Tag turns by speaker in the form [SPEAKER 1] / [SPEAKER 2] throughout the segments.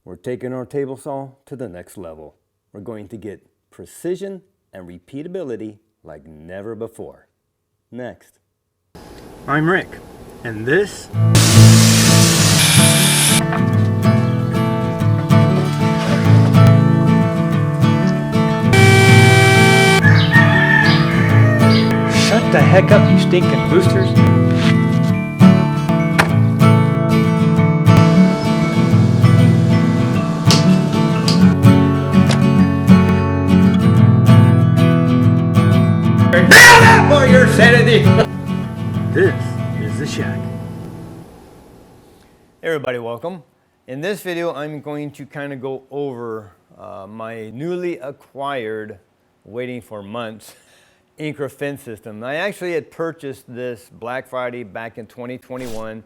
[SPEAKER 1] We're taking our table saw to the next level. We're going to get precision and repeatability like never before. Next. I'm Rick, and this shut the heck up, you stinking boosters. For your sanity. This is the shack. Hey everybody, welcome. In this video, I'm going to kind of go over my newly acquired, waiting for months, Incra Fence system. I actually had purchased this Black Friday back in 2021.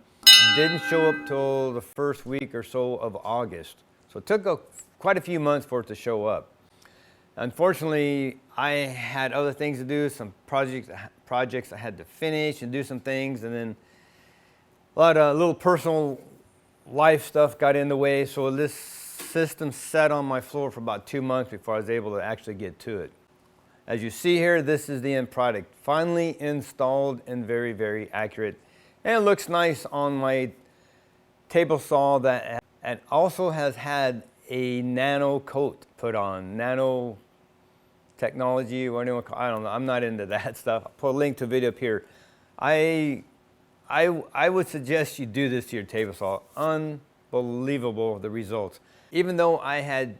[SPEAKER 1] Didn't show up till the first week or so of August. So it took quite a few months for it to show up. Unfortunately, I had other things to do, some projects I had to finish and do some things, and then a lot of little personal life stuff got in the way, so this system sat on my floor for about 2 months before I was able to actually get to it. As you see here, this is the end product. Finally installed and very, very accurate. And it looks nice on my table saw that and also has had a nano coat put on, nano technology, or anyone, I don't know, I'm not into that stuff. I'll put a link to a video up here. I would suggest you do this to your table saw. Unbelievable, the results. Even though I had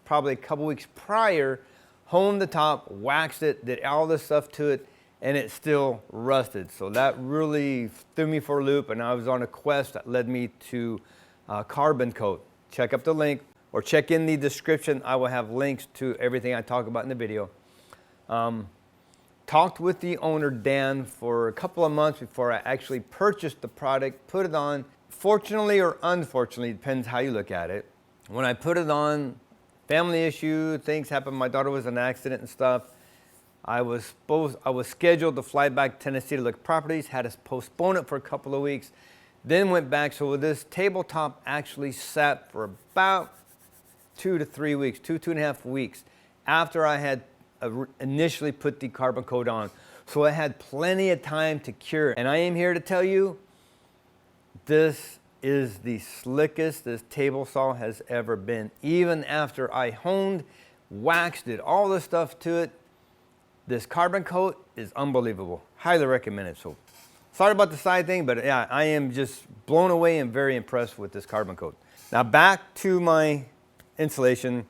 [SPEAKER 1] probably a couple weeks prior honed the top, waxed it, did all this stuff to it, and it still rusted. So that really threw me for a loop, and I was on a quest that led me to carbon coat. Check up the link, or check in the description. I will have links to everything I talk about in the video. Talked with the owner, Dan, for a couple of months before I actually purchased the product, put it on. Fortunately or unfortunately, depends how you look at it. When I put it on, family issue, things happened. My daughter was in an accident and stuff. I was scheduled to fly back to Tennessee to look at properties, had to postpone it for a couple of weeks, then went back. So this tabletop actually sat for about 2 to 3 weeks, two and a half weeks after I had initially put the carbon coat on. So I had plenty of time to cure. And I am here to tell you, this is the slickest this table saw has ever been. Even after I honed, waxed, did all this stuff to it, this carbon coat is unbelievable. Highly recommend it. So sorry about the side thing, but yeah, I am just blown away and very impressed with this carbon coat. Now back to my installation.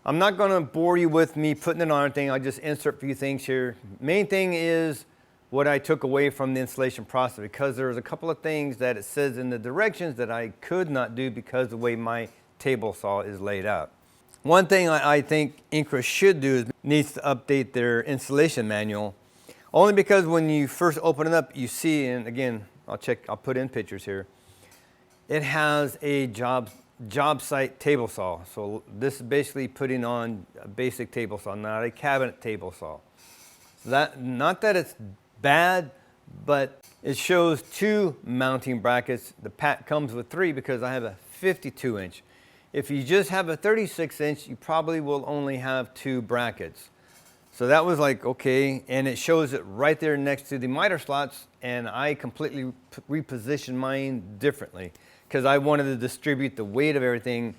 [SPEAKER 1] I'm not going to bore you with me putting it on anything. I'll just insert a few things here. Main thing is what I took away from the installation process, because there's a couple of things that it says in the directions that I could not do because of the way my table saw is laid out. One thing I think Incra should do is needs to update their installation manual, only because when you first open it up, you see, and again, I'll put in pictures here, it has a job site table saw. So this is basically putting on a basic table saw, not a cabinet table saw. Not that it's bad, but it shows 2 mounting brackets. The pack comes with 3 because I have a 52-inch. If you just have a 36-inch, you probably will only have 2 brackets. So that was like, okay, and it shows it right there next to the miter slots, and I completely repositioned mine differently because I wanted to distribute the weight of everything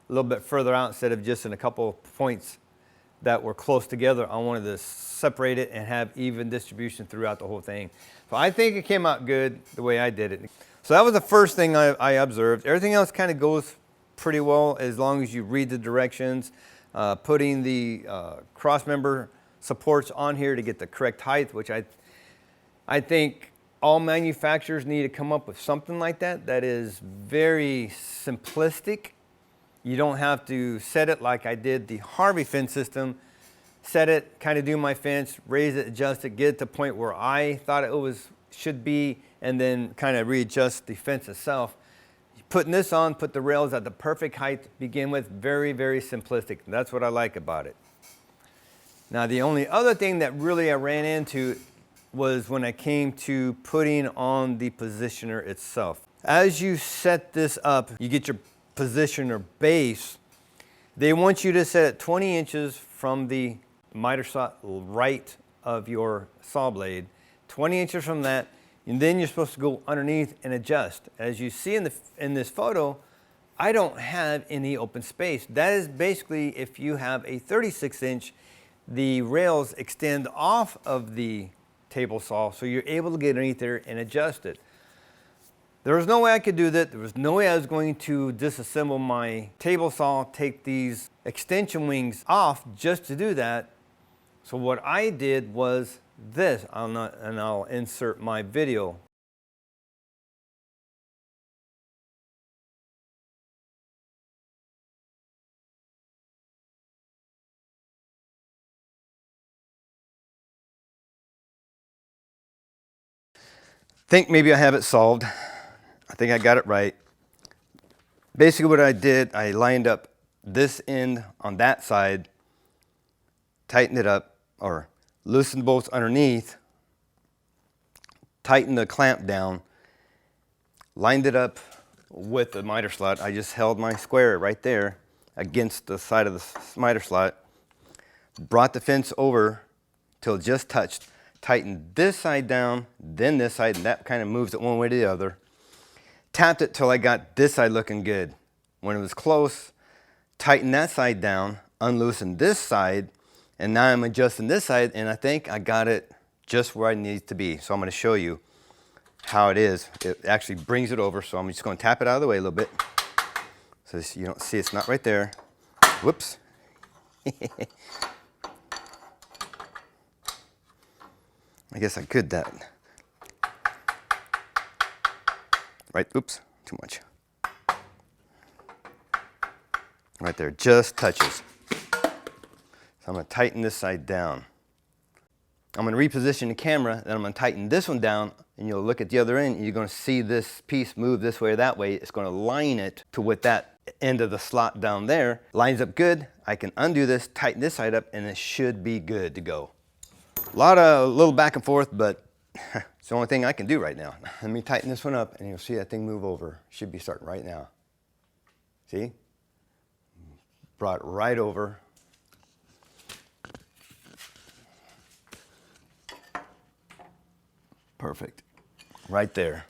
[SPEAKER 1] a little bit further out instead of just in a couple of points that were close together. I wanted to separate it and have even distribution throughout the whole thing. So I think it came out good the way I did it. So that was the first thing I observed. Everything else kind of goes pretty well as long as you read the directions. Putting the cross member supports on here to get the correct height, which I think all manufacturers need to come up with something like that that is very simplistic. You don't have to set it like I did the Harvey fence system. Set it, kind of do my fence, raise it, adjust it, get it to the point where I thought it should be, and then kind of readjust the fence itself. Putting this on, put the rails at the perfect height to begin with. Very, very simplistic. That's what I like about it. Now the only other thing that really I ran into was when I came to putting on the positioner itself. As you set this up, you get your position or base, they want you to set it 20 inches from the miter slot right of your saw blade, 20 inches from that, and then you're supposed to go underneath and adjust. As you see in this photo, I don't have any open space. That is basically if you have a 36-inch, the rails extend off of the table saw, so you're able to get underneath there and adjust it. There was no way I could do that. There was no way I was going to disassemble my table saw, take these extension wings off just to do that. So what I did was this, and I'll insert my video. Think maybe I have it solved. I think I got it right. Basically what I did, I lined up this end on that side, tightened it up, or loosened bolts underneath, tightened the clamp down, lined it up with the miter slot. I just held my square right there against the side of the miter slot, brought the fence over till it just touched, tightened this side down, then this side, and that kind of moves it one way to the other. Tapped it till I got this side looking good. When it was close, tightened that side down, unloosened this side, and now I'm adjusting this side, and I think I got it just where I need it to be. So I'm going to show you how it is. It actually brings it over, so I'm just going to tap it out of the way a little bit. So you don't see it's not right there. Whoops. I guess I could that. Right, oops, too much. Right there, just touches. So I'm gonna tighten this side down. I'm gonna reposition the camera, then I'm gonna tighten this one down, and you'll look at the other end, and you're gonna see this piece move this way or that way. It's gonna line it to with that end of the slot down there. Lines up good. I can undo this, tighten this side up, and it should be good to go. A little back and forth, but it's the only thing I can do right now. Let me tighten this one up, and you'll see that thing move over. Should be starting right now. See? Brought it right over. Perfect. Right there.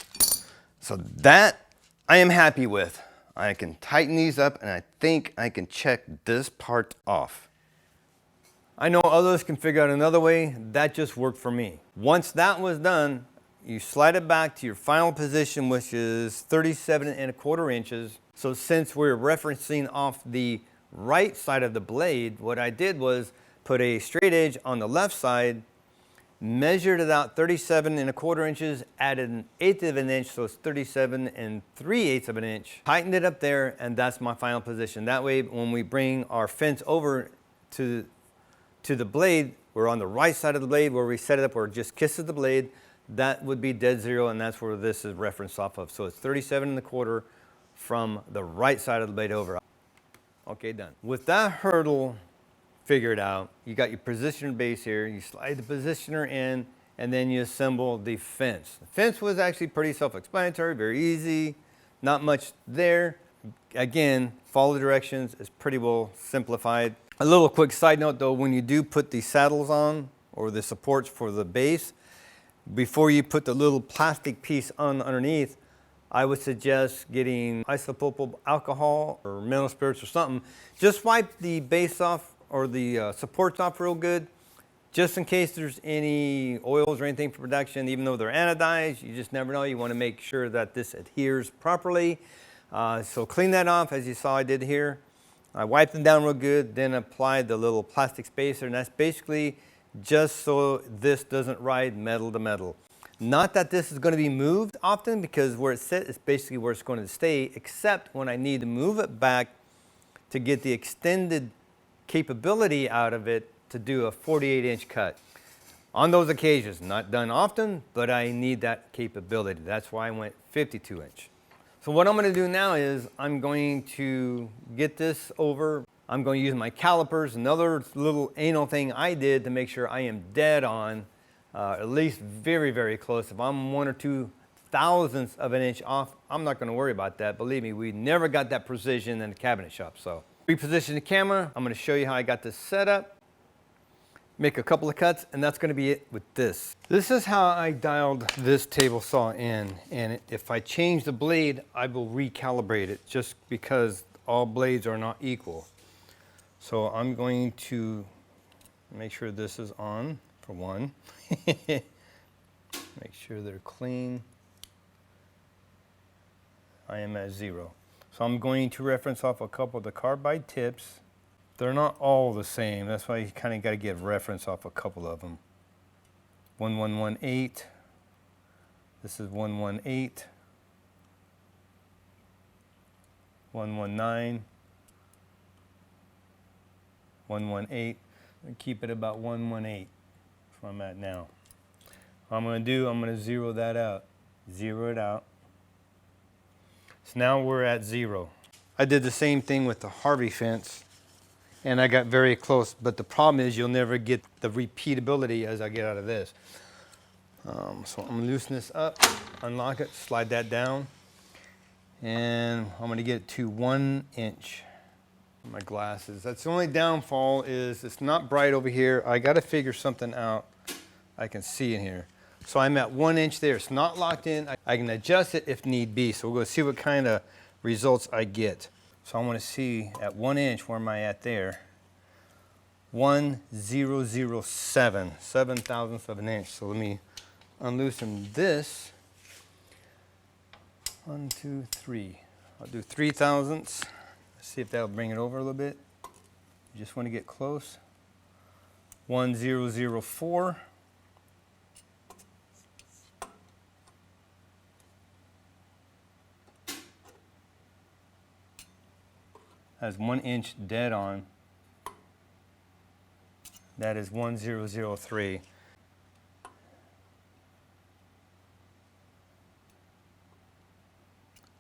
[SPEAKER 1] So that I am happy with. I can tighten these up, and I think I can check this part off. I know others can figure out another way. That just worked for me. Once that was done, you slide it back to your final position, which is 37¼ inches. So since we're referencing off the right side of the blade, what I did was put a straight edge on the left side, measured it out 37¼ inches, added 1/8 of an inch, so it's 37 3/8 of an inch. Tightened it up there, and that's my final position. That way, when we bring our fence over to the blade, we're on the right side of the blade where we set it up where it just kisses the blade. That would be dead zero, and that's where this is referenced off of. So it's 37¼ from the right side of the blade over. Okay, done. With that hurdle figured out, you got your positioner base here, you slide the positioner in, and then you assemble the fence. The fence was actually pretty self-explanatory, very easy, not much there. Again, follow the directions, it's pretty well simplified. A little quick side note though, when you do put the saddles on, or the supports for the base, before you put the little plastic piece on underneath, I would suggest getting isopropyl alcohol or mineral spirits or something. Just wipe the base off or the supports off real good, just in case there's any oils or anything for production. Even though they're anodized, you just never know. You want to make sure that this adheres properly. So clean that off, as you saw I did here. I wiped them down real good, then applied the little plastic spacer, and that's basically just so this doesn't ride metal to metal. Not that this is going to be moved often, because where it's set is basically where it's going to stay, except when I need to move it back to get the extended capability out of it to do a 48-inch cut. On those occasions, not done often, but I need that capability. That's why I went 52-inch. So what I'm going to do now is I'm going to get this over. I'm going to use my calipers, another little anal thing I did to make sure I am dead on, at least very, very close. If I'm 1 or 2 thousandths of an inch off, I'm not going to worry about that. Believe me, we never got that precision in the cabinet shop. So reposition the camera. I'm going to show you how I got this set up. Make a couple of cuts, and that's going to be it with this. This is how I dialed this table saw in, and if I change the blade, I will recalibrate it just because all blades are not equal. So I'm going to make sure this is on for one. Make sure they're clean. I am at 0. So I'm going to reference off a couple of the carbide tips. They're not all the same. That's why you kind of got to get reference off a couple of them. 1118. This is 118. 119. 118. Keep it about 118. That's where I'm at now. What I'm going to do, I'm going to zero that out. Zero it out. So now we're at 0. I did the same thing with the Harvey fence, and I got very close, but the problem is you'll never get the repeatability as I get out of this. So I'm going to loosen this up, unlock it, slide that down, and I'm going to get it to 1 inch. My glasses. That's the only downfall is it's not bright over here. I got to figure something out I can see in here. So I'm at 1 inch there. It's not locked in. I can adjust it if need be. So we're going to see what kind of results I get. So I want to see at 1 inch, where am I at there? 1007, 7 thousandths of an inch. So let me unloosen this. 1, 2, 3. I'll do 3 thousandths. See if that'll bring it over a little bit. You just want to get close. 1004. That's 1 inch dead on. That is 1003.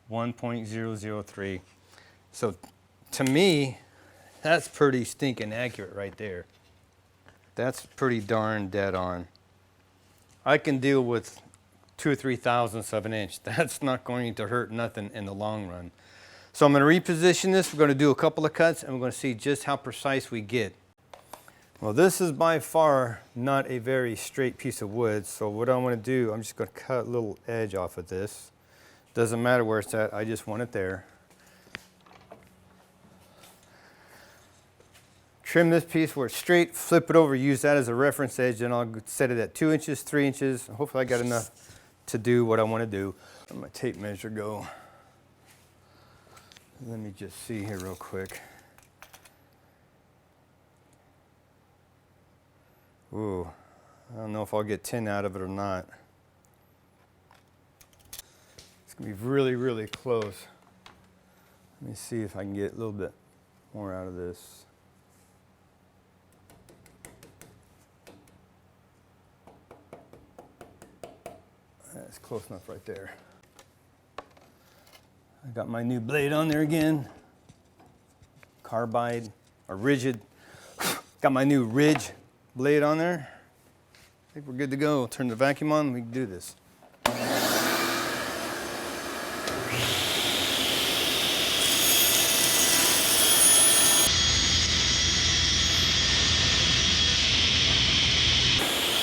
[SPEAKER 1] .003. So to me, that's pretty stinking accurate right there. That's pretty darn dead on. I can deal with 2 or 3 thousandths of an inch. That's not going to hurt nothing in the long run. So I'm going to reposition this. We're going to do a couple of cuts, and we're going to see just how precise we get. Well, this is by far not a very straight piece of wood. So what I want to do, I'm just going to cut a little edge off of this. Doesn't matter where it's at. I just want it there. Trim this piece where it's straight, flip it over, use that as a reference edge, and I'll set it at 2 inches, 3 inches. Hopefully I got enough to do what I want to do. Where'd my tape measure go? Let me just see here real quick. Ooh, I don't know if I'll get 10 out of it or not. It's gonna be really, really close. Let me see if I can get a little bit more out of this. That's close enough right there. I got my new blade on there again. Carbide, or rigid. Got my new ridge blade on there. I think we're good to go. Turn the vacuum on, we can do this.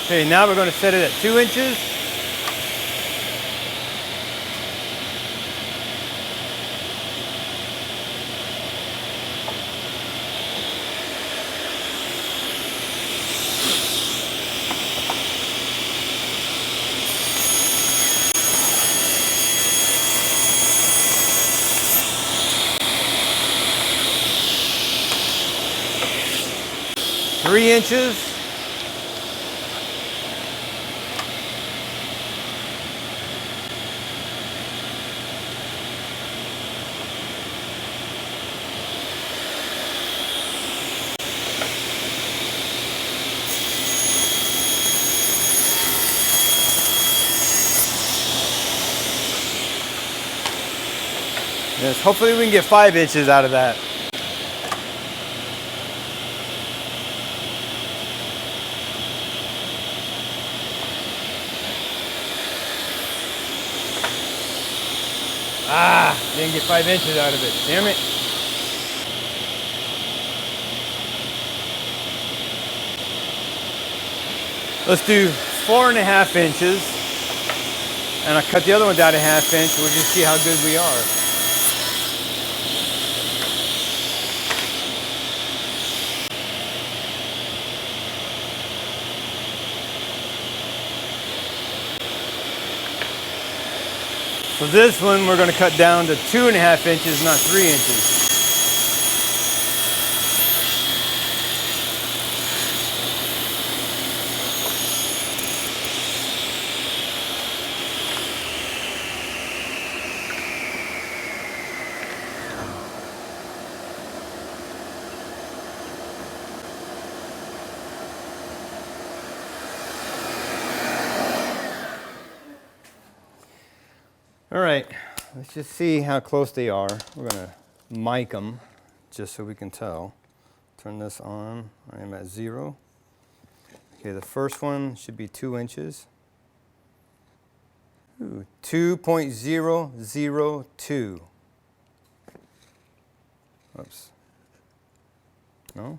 [SPEAKER 1] Okay, now we're going to set it at 2 inches. Three inches. Yes, hopefully we can get 5 inches out of that. Ah, didn't get 5 inches out of it. Damn it. Let's do 4.5 inches. And I'll cut the other one down to 1/2 inch. We'll just see how good we are. So this one we're going to cut down to 2.5 inches, not 3 inches. All right, let's just see how close they are. We're going to mic them just so we can tell. Turn this on. I am at 0. Okay, the first one should be 2 inches. 2.002. Oops. No?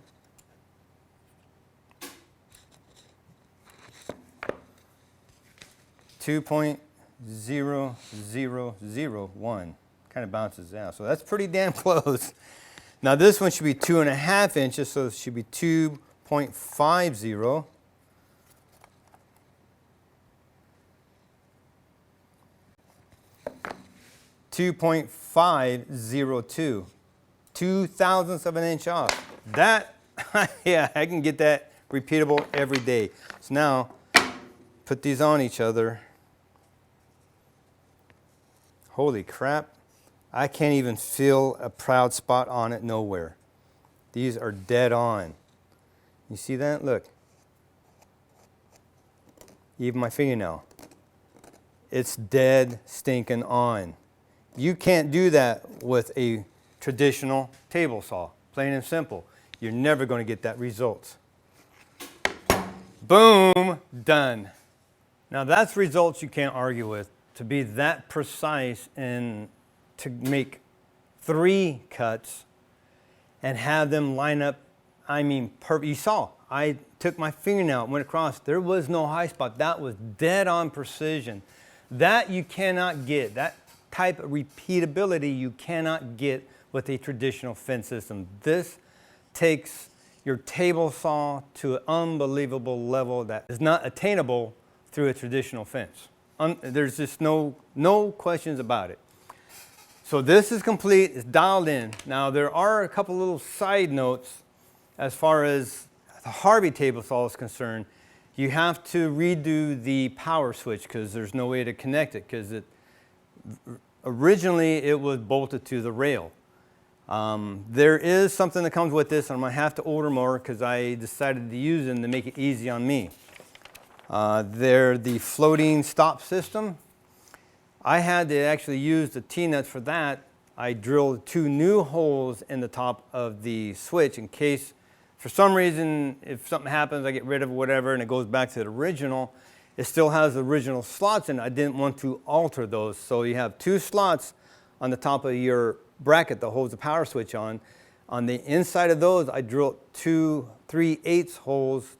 [SPEAKER 1] Two point 0.0001. Kind of bounces out. So that's pretty damn close. Now this one should be 2.5 inches, so it should be 2.50. .502. 0.02 of an inch off. That, yeah, I can get that repeatable every day. So now, put these on each other. Holy crap, I can't even feel a proud spot on it nowhere. These are dead on. You see that? Look. Even my fingernail. It's dead stinking on. You can't do that with a traditional table saw, plain and simple. You're never going to get that result. Boom, done. Now that's results you can't argue with. To be that precise and to make 3 cuts and have them line up, I mean, perfect. You saw, I took my fingernail, went across. There was no high spot. That was dead on precision. That you cannot get. That type of repeatability you cannot get with a traditional fence system. This takes your table saw to an unbelievable level that is not attainable through a traditional fence. There's just no questions about it. So this is complete, it's dialed in. Now there are a couple little side notes as far as the Harvey table saw is concerned. You have to redo the power switch because there's no way to connect it because originally it was bolted to the rail. There is something that comes with this, and I'm going to have to order more because I decided to use them to make it easy on me. They're the floating stop system. I had to actually use the T-nuts for that. I drilled 2 new holes in the top of the switch in case, for some reason, if something happens, I get rid of whatever and it goes back to the original. It still has the original slots in it. I didn't want to alter those. So you have 2 slots on the top of your bracket that holds the power switch on. On the inside of those, I drilled 2 3/8 holes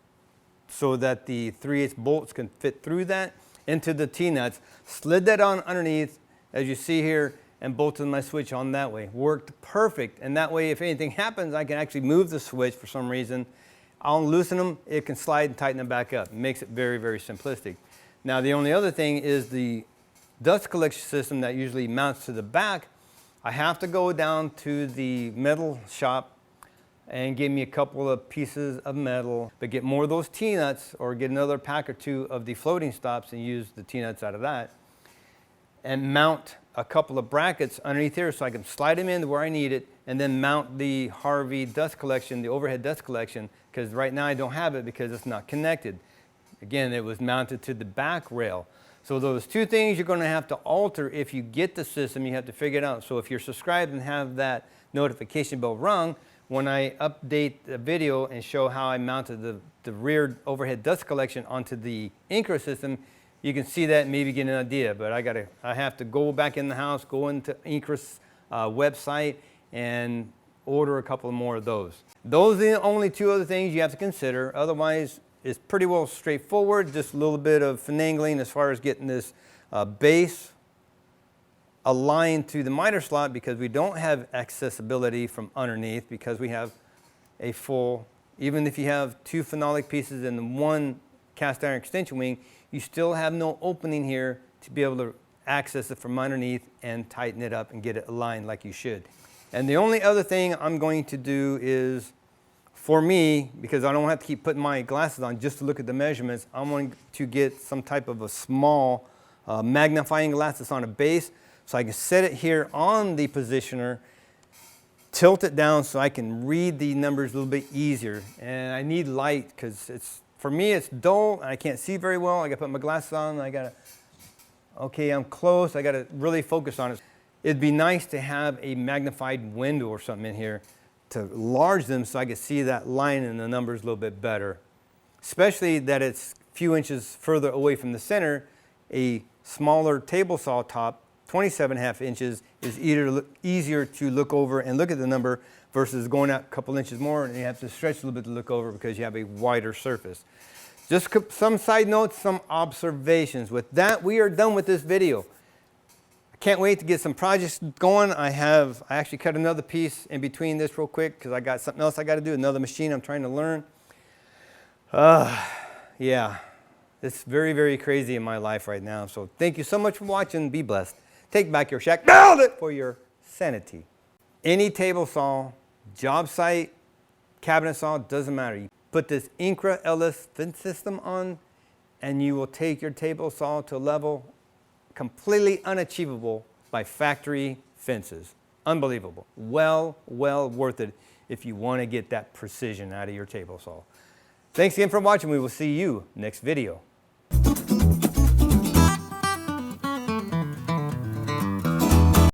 [SPEAKER 1] so that the 3/8 bolts can fit through that into the T-nuts. Slid that on underneath, as you see here, and bolted my switch on that way. Worked perfect, and that way if anything happens, I can actually move the switch for some reason. I'll loosen them, it can slide and tighten them back up. It makes it very, very simplistic. Now the only other thing is the dust collection system that usually mounts to the back. I have to go down to the metal shop and give me a couple of pieces of metal, but get more of those T-nuts or get another pack or 2 of the floating stops and use the T-nuts out of that and mount a couple of brackets underneath here so I can slide them in where I need it and then mount the Harvey dust collection, the overhead dust collection, because right now I don't have it because it's not connected. Again, it was mounted to the back rail. So those 2 things you're going to have to alter if you get the system. You have to figure it out. So if you're subscribed and have that notification bell rung, when I update the video and show how I mounted the rear overhead dust collection onto the Incra system, you can see that and maybe get an idea. But I have to go back in the house, go into Incra's website and order a couple more of those. Those are the only two other things you have to consider. Otherwise, it's pretty well straightforward. Just a little bit of finagling as far as getting this base aligned to the miter slot, because we don't have accessibility from underneath, because we have a full, even if you have two phenolic pieces and one cast iron extension wing, you still have no opening here to be able to access it from underneath and tighten it up and get it aligned like you should. And the only other thing I'm going to do is, for me, because I don't have to keep putting my glasses on just to look at the measurements, I'm going to get some type of a small magnifying glass that's on a base, so I can set it here on the positioner, tilt it down so I can read the numbers a little bit easier. And I need light, because for me it's dull and I can't see very well. I got to put my glasses on and I got to, okay, I'm close, I got to really focus on it. It'd be nice to have a magnified window or something in here to enlarge them so I can see that line and the numbers a little bit better. Especially that it's a few inches further away from the center. A smaller table saw top, 27.5 inches, is easier to look over and look at the number versus going out a couple inches more and you have to stretch a little bit to look over because you have a wider surface. Just some side notes, some observations. With that, we are done with this video. I can't wait to get some projects going. I actually cut another piece in between this real quick because I got something else I got to do, another machine I'm trying to learn. Yeah, it's very, very crazy in my life right now. So thank you so much for watching. Be blessed. Take back your shack. Build it for your sanity. Any table saw, job site, cabinet saw, doesn't matter. You put this Incra fence system on and you will take your table saw to a level completely unachievable by factory fences. Unbelievable. Well worth it if you want to get that precision out of your table saw. Thanks again for watching. We will see you next video.